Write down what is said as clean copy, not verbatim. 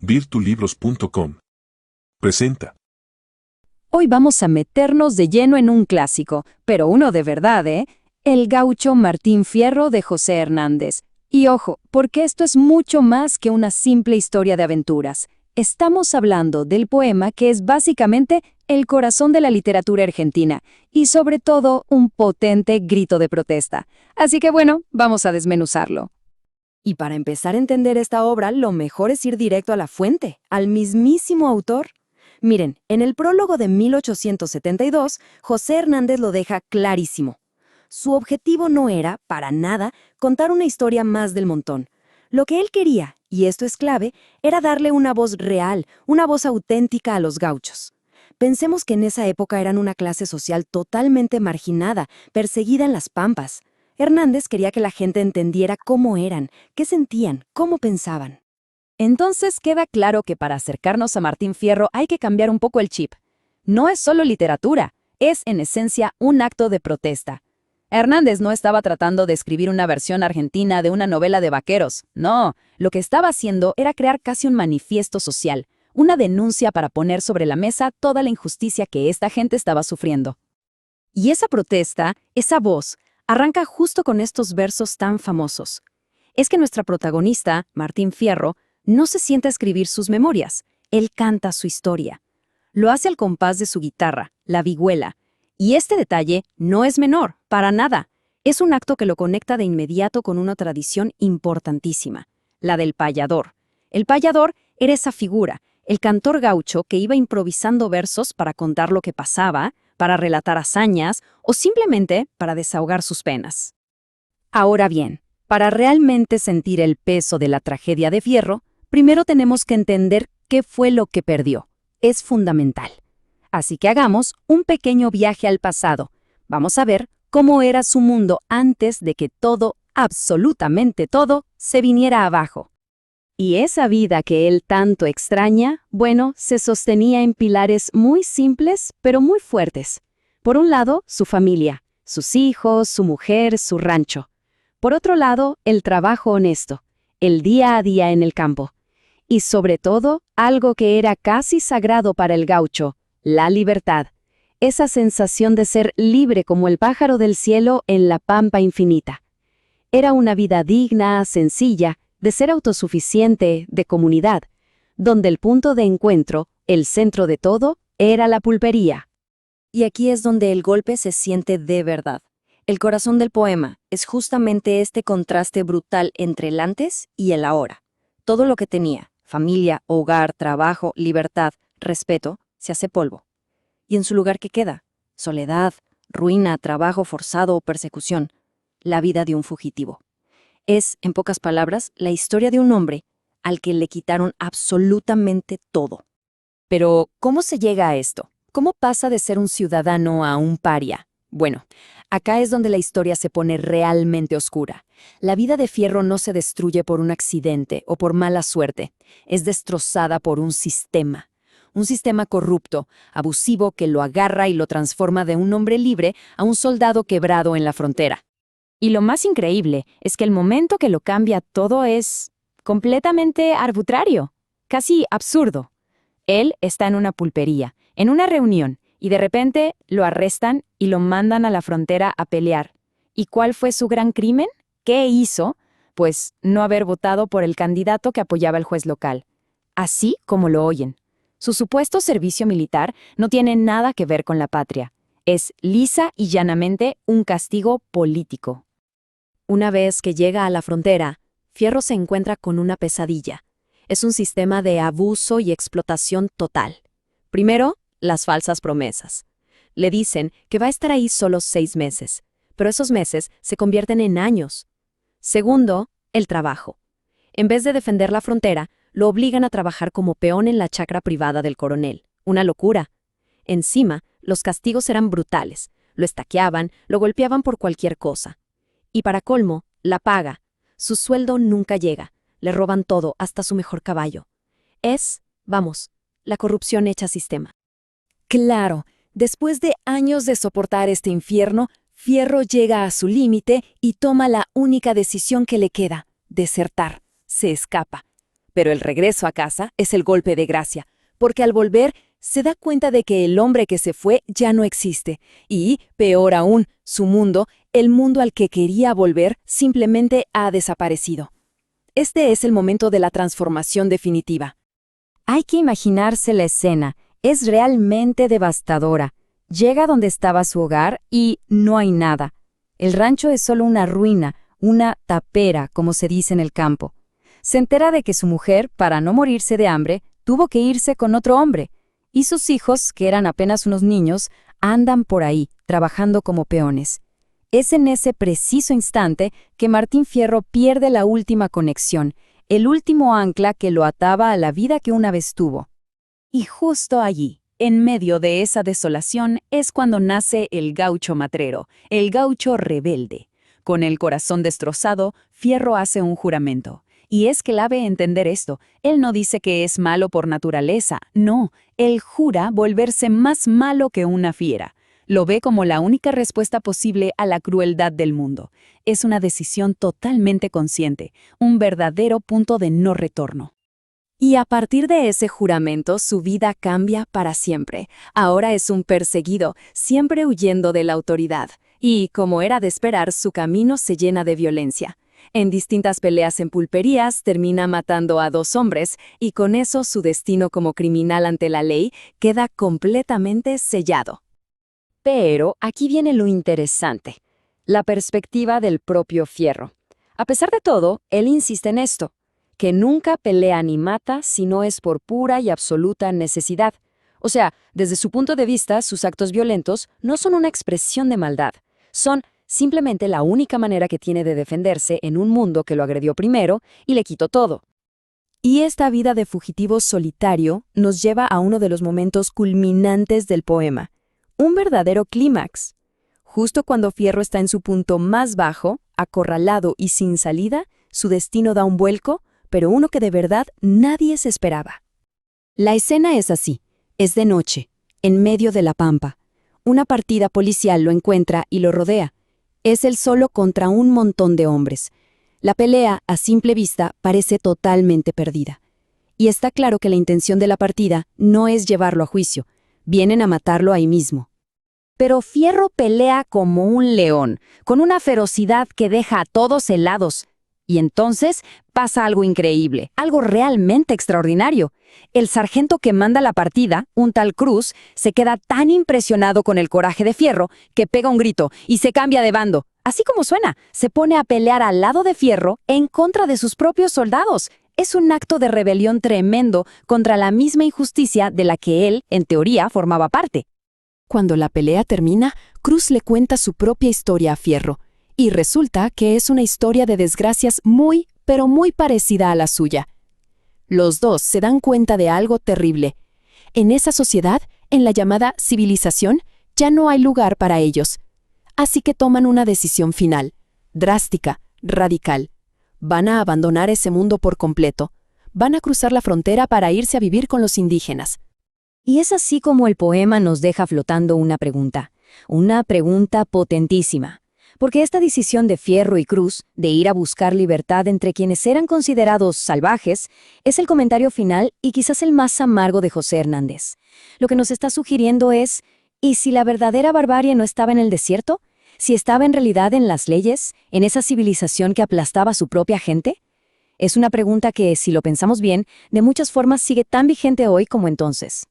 Virtulibros.com presenta. Hoy vamos a meternos de lleno en un clásico, pero uno de verdad, ¿eh? El gaucho Martín Fierro de José Hernández. Y ojo, porque esto es mucho más que una simple historia de aventuras. Estamos hablando del poema que es básicamente el corazón de la literatura argentina y sobre todo un potente grito de protesta. Así que bueno, vamos a desmenuzarlo. Y para empezar a entender esta obra, lo mejor es ir directo a la fuente, al mismísimo autor. Miren, en el prólogo de 1872, José Hernández lo deja clarísimo. Su objetivo no era, para nada, contar una historia más del montón. Lo que él quería, y esto es clave, era darle una voz real, una voz auténtica a los gauchos. Pensemos que en esa época eran una clase social totalmente marginada, perseguida en las pampas. Hernández quería que la gente entendiera cómo eran, qué sentían, cómo pensaban. Entonces queda claro que para acercarnos a Martín Fierro hay que cambiar un poco el chip. No es solo literatura, es en esencia un acto de protesta. Hernández no estaba tratando de escribir una versión argentina de una novela de vaqueros, no, lo que estaba haciendo era crear casi un manifiesto social, una denuncia para poner sobre la mesa toda la injusticia que esta gente estaba sufriendo. Y esa protesta, esa voz, arranca justo con estos versos tan famosos. Es que nuestra protagonista, Martín Fierro, no se sienta a escribir sus memorias, él canta su historia. Lo hace al compás de su guitarra, la vihuela. Y este detalle no es menor, para nada. Es un acto que lo conecta de inmediato con una tradición importantísima, la del payador. El payador era esa figura, el cantor gaucho que iba improvisando versos para contar lo que pasaba, para relatar hazañas o simplemente para desahogar sus penas. Ahora bien, para realmente sentir el peso de la tragedia de Fierro, primero tenemos que entender qué fue lo que perdió. Es fundamental. Así que hagamos un pequeño viaje al pasado. Vamos a ver cómo era su mundo antes de que todo, absolutamente todo, se viniera abajo. Y esa vida que él tanto extraña, bueno, se sostenía en pilares muy simples, pero muy fuertes. Por un lado, su familia, sus hijos, su mujer, su rancho. Por otro lado, el trabajo honesto, el día a día en el campo. Y sobre todo, algo que era casi sagrado para el gaucho, la libertad. Esa sensación de ser libre como el pájaro del cielo en la pampa infinita. Era una vida digna, sencilla, de ser autosuficiente, de comunidad, donde el punto de encuentro, el centro de todo, era la pulpería. Y aquí es donde el golpe se siente de verdad. El corazón del poema es justamente este contraste brutal entre el antes y el ahora. Todo lo que tenía, familia, hogar, trabajo, libertad, respeto, se hace polvo. ¿Y en su lugar qué queda? Soledad, ruina, trabajo forzado o persecución. La vida de un fugitivo. Es, en pocas palabras, la historia de un hombre al que le quitaron absolutamente todo. Pero, ¿cómo se llega a esto? ¿Cómo pasa de ser un ciudadano a un paria? Bueno, acá es donde la historia se pone realmente oscura. La vida de Fierro no se destruye por un accidente o por mala suerte. Es destrozada por un sistema. Un sistema corrupto, abusivo, que lo agarra y lo transforma de un hombre libre a un soldado quebrado en la frontera. Y lo más increíble es que el momento que lo cambia todo es completamente arbitrario, casi absurdo. Él está en una pulpería, en una reunión, y de repente lo arrestan y lo mandan a la frontera a pelear. ¿Y cuál fue su gran crimen? ¿Qué hizo? Pues no haber votado por el candidato que apoyaba el juez local. Así como lo oyen. Su supuesto servicio militar no tiene nada que ver con la patria. Es lisa y llanamente un castigo político. Una vez que llega a la frontera, Fierro se encuentra con una pesadilla. Es un sistema de abuso y explotación total. Primero, las falsas promesas. Le dicen que va a estar ahí solo 6 meses, pero esos meses se convierten en años. Segundo, el trabajo. En vez de defender la frontera, lo obligan a trabajar como peón en la chacra privada del coronel. Una locura. Encima, los castigos eran brutales. Lo estaqueaban, lo golpeaban por cualquier cosa. Y para colmo, la paga. Su sueldo nunca llega. Le roban todo, hasta su mejor caballo. Es, vamos, la corrupción hecha sistema. Claro, después de años de soportar este infierno, Fierro llega a su límite y toma la única decisión que le queda: desertar. Se escapa. Pero el regreso a casa es el golpe de gracia, porque al volver se da cuenta de que el hombre que se fue ya no existe, y, peor aún, su mundo, el mundo al que quería volver, simplemente ha desaparecido. Este es el momento de la transformación definitiva. Hay que imaginarse la escena. Es realmente devastadora. Llega donde estaba su hogar y no hay nada. El rancho es solo una ruina, una tapera, como se dice en el campo. Se entera de que su mujer, para no morirse de hambre, tuvo que irse con otro hombre. Y sus hijos, que eran apenas unos niños, andan por ahí, trabajando como peones. Es en ese preciso instante que Martín Fierro pierde la última conexión, el último ancla que lo ataba a la vida que una vez tuvo. Y justo allí, en medio de esa desolación, es cuando nace el gaucho matrero, el gaucho rebelde. Con el corazón destrozado, Fierro hace un juramento. Y es clave entender esto. Él no dice que es malo por naturaleza, no. Él jura volverse más malo que una fiera. Lo ve como la única respuesta posible a la crueldad del mundo. Es una decisión totalmente consciente, un verdadero punto de no retorno. Y a partir de ese juramento, su vida cambia para siempre. Ahora es un perseguido, siempre huyendo de la autoridad. Y, como era de esperar, su camino se llena de violencia. En distintas peleas en pulperías termina matando a 2 hombres y con eso su destino como criminal ante la ley queda completamente sellado. Pero aquí viene lo interesante, la perspectiva del propio Fierro. A pesar de todo, él insiste en esto, que nunca pelea ni mata si no es por pura y absoluta necesidad. O sea, desde su punto de vista, sus actos violentos no son una expresión de maldad, son simplemente la única manera que tiene de defenderse en un mundo que lo agredió primero y le quitó todo. Y esta vida de fugitivo solitario nos lleva a uno de los momentos culminantes del poema, un verdadero clímax. Justo cuando Fierro está en su punto más bajo, acorralado y sin salida, su destino da un vuelco, pero uno que de verdad nadie se esperaba. La escena es así, es de noche, en medio de la pampa. Una partida policial lo encuentra y lo rodea. Es él solo contra un montón de hombres. La pelea, a simple vista, parece totalmente perdida. Y está claro que la intención de la partida no es llevarlo a juicio. Vienen a matarlo ahí mismo. Pero Fierro pelea como un león, con una ferocidad que deja a todos helados. Y entonces pasa algo increíble, algo realmente extraordinario. El sargento que manda la partida, un tal Cruz, se queda tan impresionado con el coraje de Fierro que pega un grito y se cambia de bando. Así como suena, se pone a pelear al lado de Fierro en contra de sus propios soldados. Es un acto de rebelión tremendo contra la misma injusticia de la que él, en teoría, formaba parte. Cuando la pelea termina, Cruz le cuenta su propia historia a Fierro. Y resulta que es una historia de desgracias muy, pero muy parecida a la suya. Los dos se dan cuenta de algo terrible. En esa sociedad, en la llamada civilización, ya no hay lugar para ellos. Así que toman una decisión final, drástica, radical. Van a abandonar ese mundo por completo. Van a cruzar la frontera para irse a vivir con los indígenas. Y es así como el poema nos deja flotando una pregunta potentísima. Porque esta decisión de Fierro y Cruz, de ir a buscar libertad entre quienes eran considerados salvajes, es el comentario final y quizás el más amargo de José Hernández. Lo que nos está sugiriendo es, ¿y si la verdadera barbarie no estaba en el desierto? ¿Si estaba en realidad en las leyes, en esa civilización que aplastaba a su propia gente? Es una pregunta que, si lo pensamos bien, de muchas formas sigue tan vigente hoy como entonces.